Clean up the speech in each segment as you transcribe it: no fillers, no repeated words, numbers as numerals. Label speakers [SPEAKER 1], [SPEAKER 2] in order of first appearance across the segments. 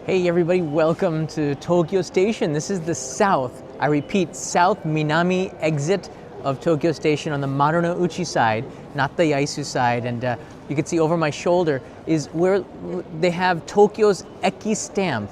[SPEAKER 1] Hey everybody, welcome to Tokyo Station. This is the south, I repeat, south Minami exit of Tokyo Station on the Marunouchi side, not the Yaisu side. And you can see over my shoulder is where they have Tokyo's Eki stamp.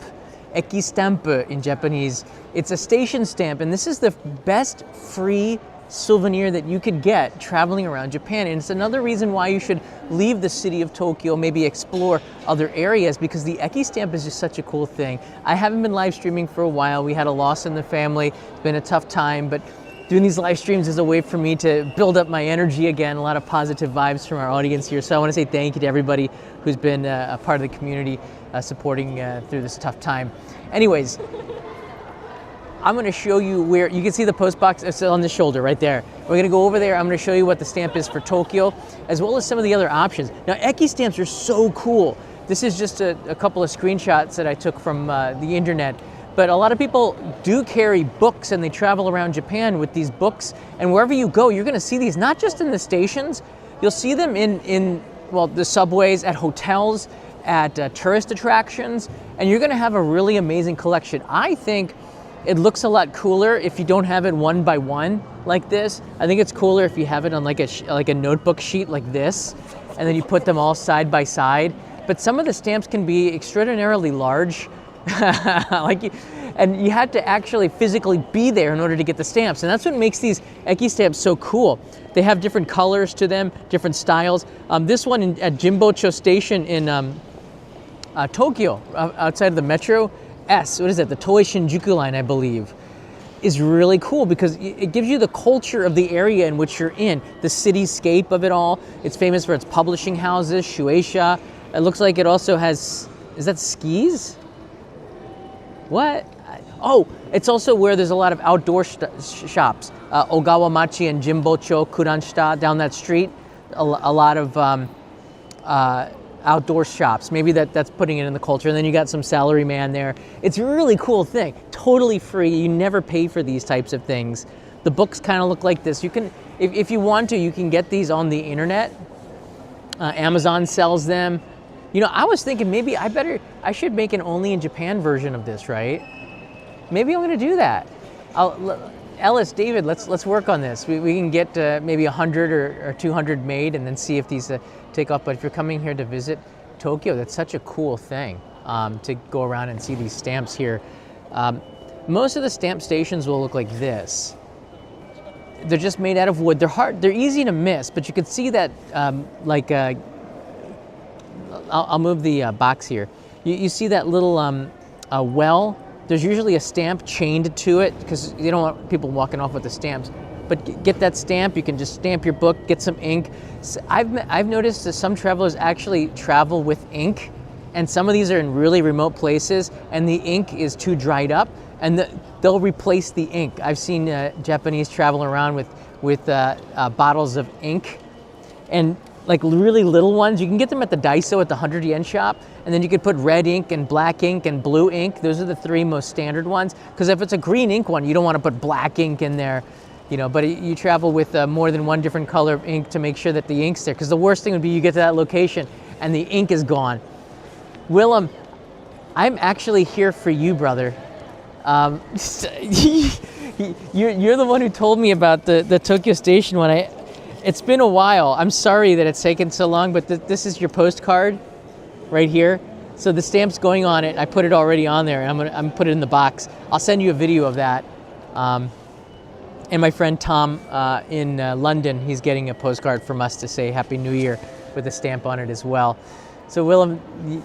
[SPEAKER 1] Eki stamp in Japanese. It's a station stamp, and this is the best free souvenir that you could get traveling around Japan. And it's another reason why you should leave the city of Tokyo, maybe explore other areas, because the Eki stamp is just such a cool thing. I haven't been live streaming for a while. We had a loss in the family. It's been a tough time, but doing these live streams is a way for me to build up my energy again, a lot of positive vibes from our audience here. So I want to say thank you to everybody who's been a part of the community supporting through this tough time. Anyways, I'm going to show you where, you can see the post box, it's on the shoulder right there. We're going to go over there. I'm going to show you what the stamp is for Tokyo, as well as some of the other options. Now, Eki stamps are so cool. This is just a couple of screenshots that I took from the internet. But a lot of people do carry books, and they travel around Japan with these books. And wherever you go, you're going to see these, not just in the stations. You'll see them in the subways, at hotels, at tourist attractions. And you're going to have a really amazing collection. I think it looks a lot cooler if you don't have it one by one like this. I think it's cooler if you have it on like a notebook sheet like this, and then you put them all side by side. But some of the stamps can be extraordinarily large, and you had to actually physically be there in order to get the stamps. And that's what makes these Eki stamps so cool. They have different colors to them, different styles. This one at Jimbocho Station in Tokyo, outside of the metro, what is it, the Toei Shinjuku line, I believe, is really cool because it gives you the culture of the area in which you're in, the cityscape of it all. It's famous for its publishing houses, Shueisha. It looks like it also has, is that skis? What? Oh, it's also where there's a lot of outdoor shops. Ogawa Machi and Jimbocho, Kuranshita, down that street, a lot of outdoor shops. Maybe that's putting it in the culture. And then you got some salary man there. It's a really cool thing. Totally free. You never pay for these types of things. The books kind of look like this. You can, if you want to, you can get these on the internet. Amazon sells them. You know, I was thinking maybe I should make an only in Japan version of this, right? Maybe I'm gonna do that. Ellis, David, let's work on this. We can get maybe 100 or 200 made, and then see if these take off. But if you're coming here to visit Tokyo, that's such a cool thing to go around and see these stamps here. Most of the stamp stations will look like this. They're just made out of wood. They're hard. They're easy to miss, but you can see that I'll move the box here. You see that little well? There's usually a stamp chained to it because you don't want people walking off with the stamps. But get that stamp, you can just stamp your book, get some ink. So I've noticed that some travelers actually travel with ink, and some of these are in really remote places, and the ink is too dried up, and they'll replace the ink. I've seen Japanese travel around with bottles of ink, and like really little ones. You can get them at the Daiso at the 100 yen shop, and then you could put red ink and black ink and blue ink. Those are the three most standard ones, because if it's a green ink one, you don't want to put black ink in there, you know. But you travel with more than one different color of ink to make sure that the ink's there, because the worst thing would be you get to that location and the ink is gone. Willem, I'm actually here for you, brother. You're the one who told me about the Tokyo Station one. It's been a while. I'm sorry that it's taken so long, but this is your postcard right here. So the stamp's going on it. I put it already on there, and I'm gonna put it in the box. I'll send you a video of that. And my friend Tom in London, he's getting a postcard from us to say Happy New Year with a stamp on it as well. So Willem,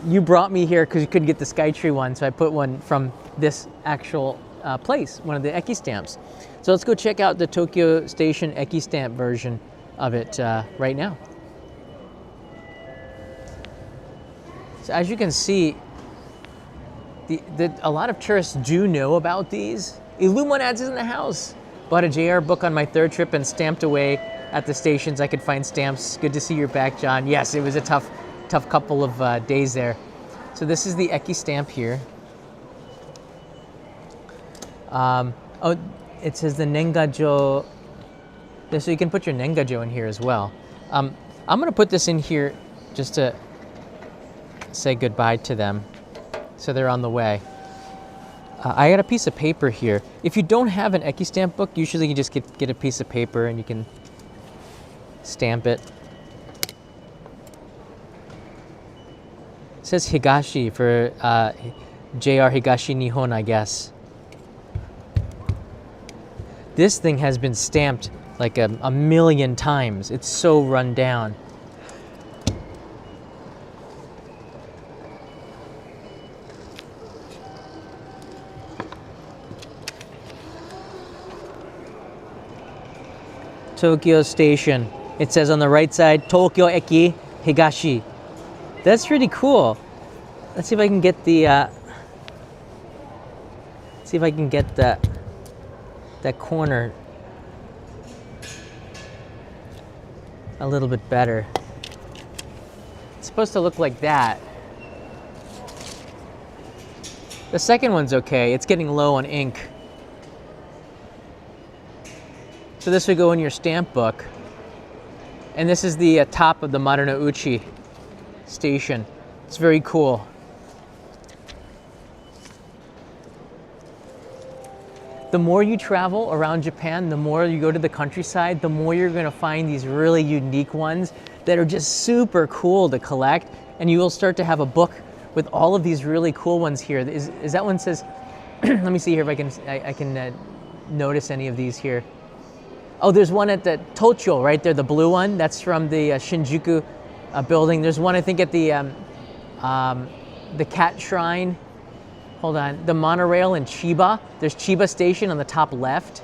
[SPEAKER 1] you brought me here because you couldn't get the Skytree one, so I put one from this actual place, one of the Eki stamps. So let's go check out the Tokyo Station Eki stamp version of it right now. So as you can see, a lot of tourists do know about these. Illumon ads is in the house. Bought a JR book on my third trip and stamped away at the stations. I could find stamps. Good to see you're back, John. Yes, it was a tough couple of days there. So this is the Eki stamp here. Oh, it says the Nengajo. So you can put your Nengajo in here as well. I'm going to put this in here just to say goodbye to them. So they're on the way. I got a piece of paper here. If you don't have an Eki stamp book, usually you just get a piece of paper and you can stamp it. It says Higashi for JR Higashi Nihon, I guess. This thing has been stamped like a million times. It's so run down. Tokyo Station. It says on the right side, Tokyo Eki Higashi. That's pretty cool. Let's see if I can get the that corner a little bit better. It's supposed to look like that. The second one's okay. It's getting low on ink. So this would go in your stamp book. And this is the top of the Marunouchi station. It's very cool. The more you travel around Japan, the more you go to the countryside, the more you're gonna find these really unique ones that are just super cool to collect. And you will start to have a book with all of these really cool ones here. Is that one says, let me see here if I can notice any of these here. Oh, there's one at the Tocho right there, the blue one. That's from the Shinjuku building. There's one I think at the Cat Shrine. Hold on, the monorail in Chiba. There's Chiba Station on the top left.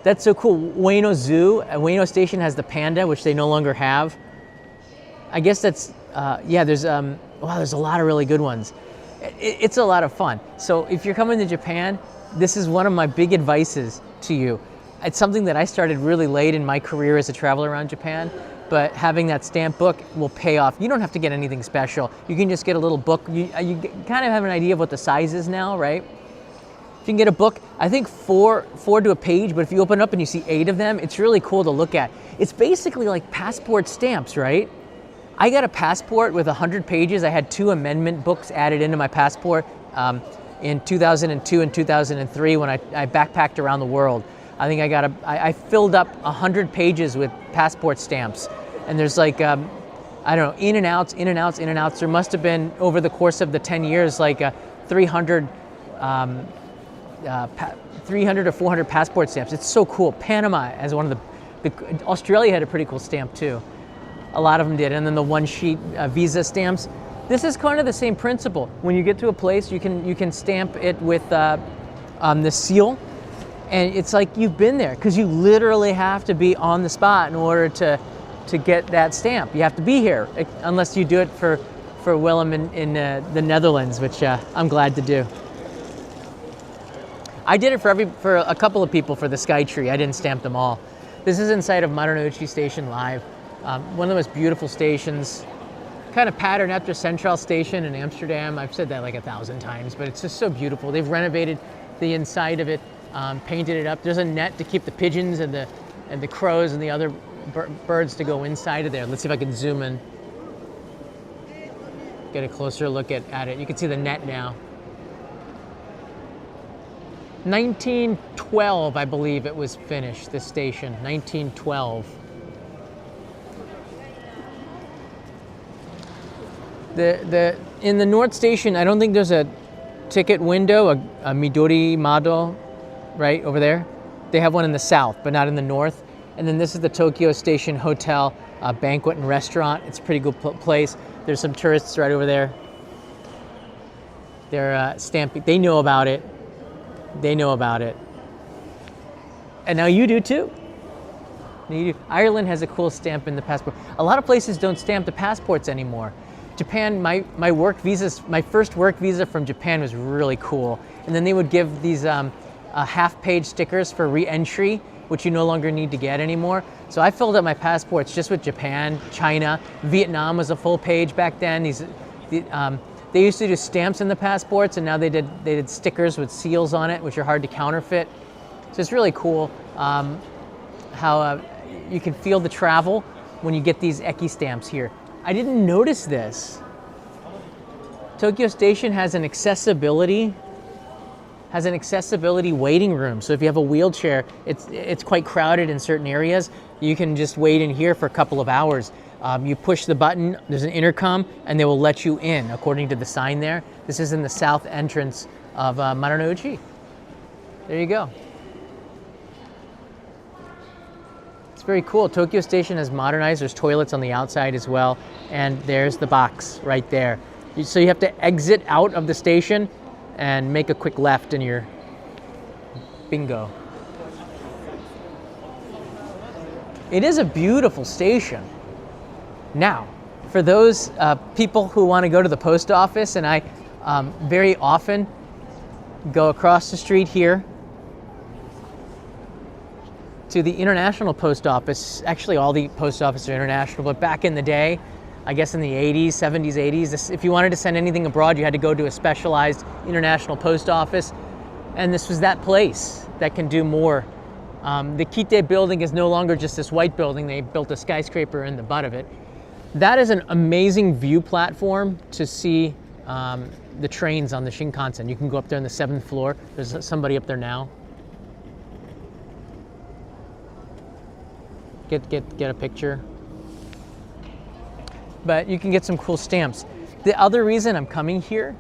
[SPEAKER 1] That's so cool. Ueno Zoo, Ueno Station has the panda, which they no longer have. I guess that's, yeah, there's wow, there's a lot of really good ones. It's a lot of fun. So if you're coming to Japan, this is one of my big advices to you. It's something that I started really late in my career as a traveler around Japan, but having that stamp book will pay off. You don't have to get anything special. You can just get a little book. You kind of have an idea of what the size is now, right? If you can get a book, I think four to a page, but if you open up and you see 8 of them, it's really cool to look at. It's basically like passport stamps, right? I got a passport with 100 pages. I had 2 amendment books added into my passport in 2002 and 2003 when I backpacked around the world. I think I filled up 100 pages with passport stamps. And there's like, I don't know, in and outs. There must have been, over the course of the 10 years, like 300 or 400 passport stamps. It's so cool. Panama as one of Australia had a pretty cool stamp too. A lot of them did. And then the one sheet visa stamps. This is kind of the same principle. When you get to a place, you can stamp it with the seal. And it's like you've been there, because you literally have to be on the spot in order to get that stamp. You have to be here, unless you do it for Willem in the Netherlands, which I'm glad to do. I did it for a couple of people for the Skytree. I didn't stamp them all. This is inside of Marunouchi Station Live. One of the most beautiful stations, kind of patterned after Centraal Station in Amsterdam. I've said that like 1,000 times, but it's just so beautiful. They've renovated the inside of it. Painted it up. There's a net to keep the pigeons and the crows and the other birds to go inside of there. Let's see if I can zoom in. Get a closer look at it. You can see the net now. 1912, I believe it was finished, this station, 1912. In the North Station, I don't think there's a ticket window, a Midori Mado, right over there. They have one in the south, but not in the north. And then this is the Tokyo Station Hotel, banquet and restaurant. It's a pretty good place. There's some tourists right over there. They're stamping. They know about it. They know about it. And now you do too. You do. Ireland has a cool stamp in the passport. A lot of places don't stamp the passports anymore. Japan, my first work visa from Japan was really cool. And then they would give these half-page stickers for re-entry, which you no longer need to get anymore. So I filled up my passports just with Japan, China, Vietnam was a full page back then. They used to do stamps in the passports, and now they did stickers with seals on it, which are hard to counterfeit. So it's really cool how you can feel the travel when you get these Eki stamps here. I didn't notice this. Tokyo Station has an accessibility waiting room. So if you have a wheelchair, it's quite crowded in certain areas. You can just wait in here for a couple of hours. You push the button, there's an intercom, and they will let you in according to the sign there. This is in the south entrance of Marunouchi. There you go. It's very cool. Tokyo Station has modernized. There's toilets on the outside as well. And there's the box right there. So you have to exit out of the station and make a quick left and you're bingo. It is a beautiful station. Now, for those people who want to go to the post office, and I very often go across the street here to the international post office. Actually, all the post offices are international, but back in the day, I guess in the 80s, 70s, 80s, if you wanted to send anything abroad, you had to go to a specialized international post office. And this was that place that can do more. The Kite building is no longer just this white building. They built a skyscraper in the butt of it. That is an amazing view platform to see the trains on the Shinkansen. You can go up there on the 7th floor. There's somebody up there now. Get a picture. But you can get some cool stamps. The other reason I'm coming here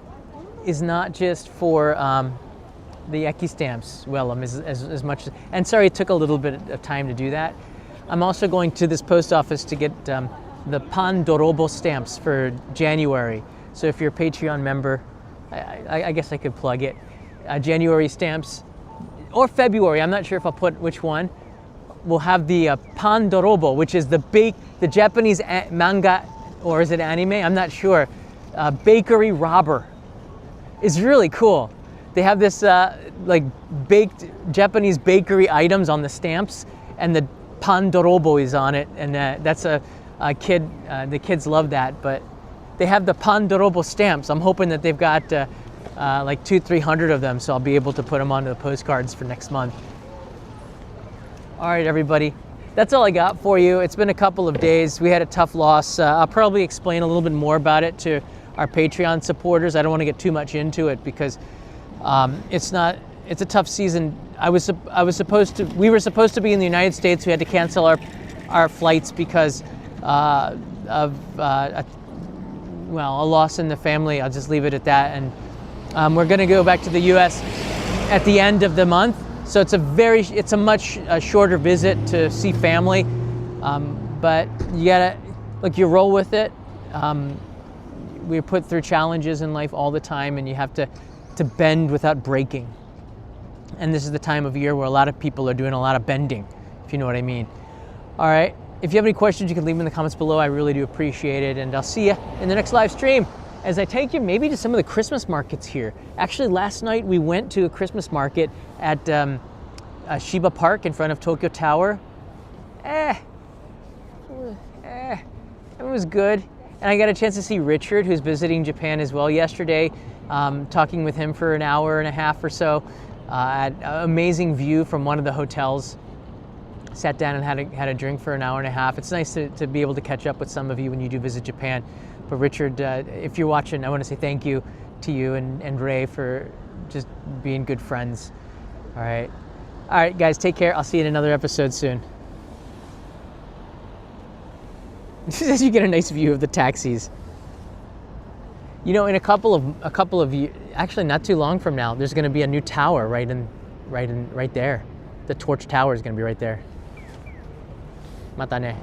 [SPEAKER 1] is not just for the Eki stamps, as much, and sorry it took a little bit of time to do that. I'm also going to this post office to get the Pan Dorobo stamps for January. So if you're a Patreon member, I guess I could plug it. January stamps, or February, I'm not sure if I'll put which one. We'll have the Pan Dorobo, which is the Japanese manga, or is it anime? I'm not sure. Bakery robber. It's really cool. They have this like baked Japanese bakery items on the stamps, and the Pan Dorobo is on it, and that's a kid. The kids love that, but they have the Pan Dorobo stamps. I'm hoping that they've got like 200-300 of them, so I'll be able to put them onto the postcards for next month. All right, everybody. That's all I got for you. It's been a couple of days. We had a tough loss. I'll probably explain a little bit more about it to our Patreon supporters. I don't want to get too much into it because it's a tough season. we were supposed to be in the United States. We had to cancel our flights because of a loss in the family. I'll just leave it at that. And we're going to go back to the US at the end of the month. So it's a much shorter visit to see family, but you roll with it. We're put through challenges in life all the time, and you have to bend without breaking. And this is the time of year where a lot of people are doing a lot of bending, if you know what I mean. All right, if you have any questions, you can leave them in the comments below. I really do appreciate it, and I'll see you in the next live stream as I take you maybe to some of the Christmas markets here. Actually, last night we went to a Christmas market at Shiba Park in front of Tokyo Tower. It was good. And I got a chance to see Richard, who's visiting Japan as well yesterday, talking with him for an hour and a half or so. Had an amazing view from one of the hotels. Sat down and had a drink for an hour and a half. It's nice to be able to catch up with some of you when you do visit Japan. But Richard, if you're watching, I want to say thank you to you and Ray for just being good friends. All right, guys, take care. I'll see you in another episode soon. As you get a nice view of the taxis. You know, in a couple of years, actually not too long from now, there's going to be a new tower right there. The Torch Tower is going to be right there. Mata ne.